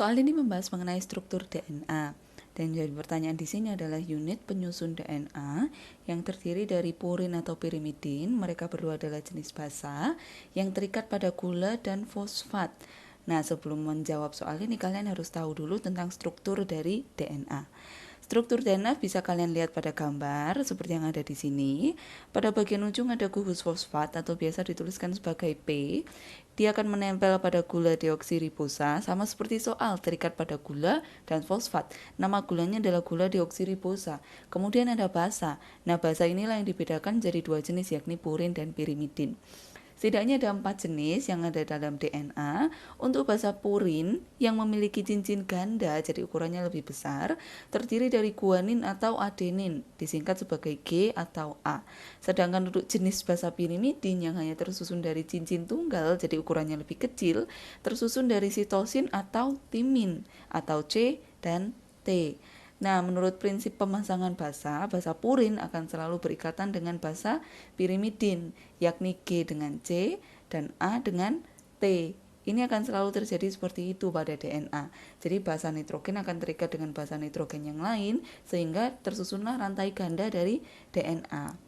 Soal ini membahas mengenai struktur DNA. Dan jadi pertanyaan di sini adalah unit penyusun DNA yang terdiri dari purin atau pirimidin. Mereka berdua adalah jenis basa yang terikat pada gula dan fosfat. Nah, sebelum menjawab soal ini kalian harus tahu dulu tentang struktur dari DNA. Struktur DNA bisa kalian lihat pada gambar seperti yang ada di sini. Pada bagian ujung ada gugus fosfat atau biasa dituliskan sebagai P. Dia akan menempel pada gula deoksiribosa sama seperti soal terikat pada gula dan fosfat. Nama gulanya adalah gula deoksiribosa. Kemudian ada basa. Nah, basa inilah yang dibedakan jadi dua jenis yakni purin dan pirimidin. Setidaknya ada 4 jenis yang ada dalam DNA. Untuk basa purin yang memiliki cincin ganda, jadi ukurannya lebih besar, terdiri dari guanin atau adenin, disingkat sebagai G atau A. Sedangkan untuk jenis basa pirimidin yang hanya tersusun dari cincin tunggal, jadi ukurannya lebih kecil, tersusun dari sitosin atau timin, atau C dan T. Nah, menurut prinsip pemasangan basa purin akan selalu berikatan dengan basa pirimidin, yakni G dengan C dan A dengan T. Ini akan selalu terjadi seperti itu pada DNA. Jadi basa nitrogen akan terikat dengan basa nitrogen yang lain, sehingga tersusunlah rantai ganda dari DNA.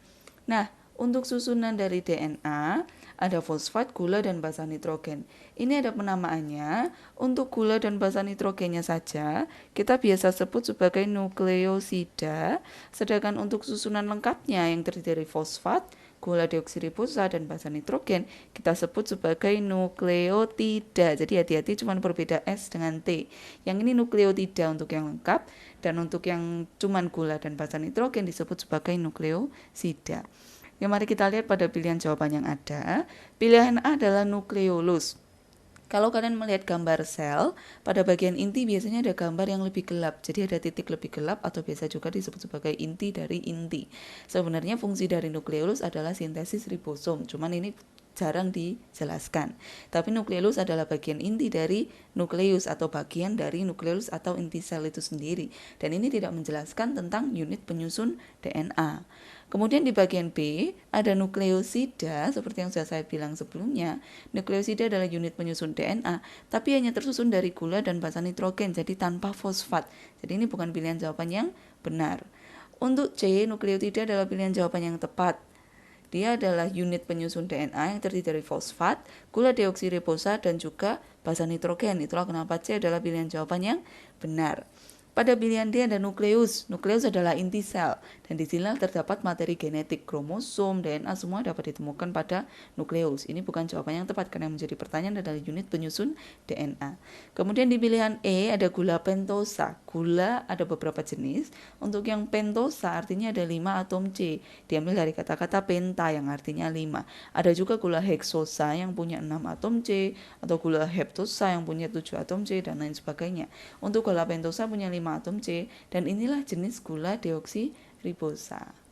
Nah, untuk susunan dari DNA, ada fosfat, gula, dan basa nitrogen. Ini ada penamaannya. Untuk gula dan basa nitrogennya saja, kita biasa sebut sebagai nukleosida. Sedangkan untuk susunan lengkapnya yang terdiri dari fosfat, gula deoksiribosa, dan basa nitrogen, kita sebut sebagai nukleotida. Jadi hati-hati cuma berbeda S dengan T. Yang ini nukleotida untuk yang lengkap, dan untuk yang cuma gula dan basa nitrogen disebut sebagai nukleosida. Ya, mari kita lihat pada pilihan jawaban yang ada. Pilihan A adalah nukleolus. Kalau kalian melihat gambar sel, pada bagian inti biasanya ada gambar yang lebih gelap. Jadi ada titik lebih gelap atau biasa juga disebut sebagai inti dari inti. Sebenarnya fungsi dari nukleolus adalah sintesis ribosom. Cuman ini jarang dijelaskan. Tapi nukleolus adalah bagian inti dari nukleus atau bagian dari nukleus atau inti sel itu sendiri. Dan ini tidak menjelaskan tentang unit penyusun DNA. Kemudian di bagian B ada nukleosida seperti yang sudah saya bilang sebelumnya. Nukleosida adalah unit penyusun DNA, tapi hanya tersusun dari gula dan basa nitrogen, jadi tanpa fosfat. Jadi ini bukan pilihan jawaban yang benar. Untuk C, nukleotida adalah pilihan jawaban yang tepat. Dia adalah unit penyusun DNA yang terdiri dari fosfat, gula deoksiribosa, dan juga basa nitrogen. Itulah kenapa C adalah pilihan jawaban yang benar. Pada pilihan D ada nukleus. Nukleus adalah inti sel dan di sini terdapat materi genetik, kromosom, DNA semua dapat ditemukan pada nukleus. Ini bukan jawaban yang tepat karena yang menjadi pertanyaan adalah unit penyusun DNA. Kemudian di pilihan E ada gula pentosa. Gula ada beberapa jenis. Untuk yang pentosa artinya ada 5 atom C. Diambil dari kata-kata penta yang artinya 5. Ada juga gula heksosa yang punya 6 atom C atau gula heptosa yang punya 7 atom C dan lain sebagainya. Untuk gula pentosa punya 5 atom C dan inilah jenis gula deoksiribosa.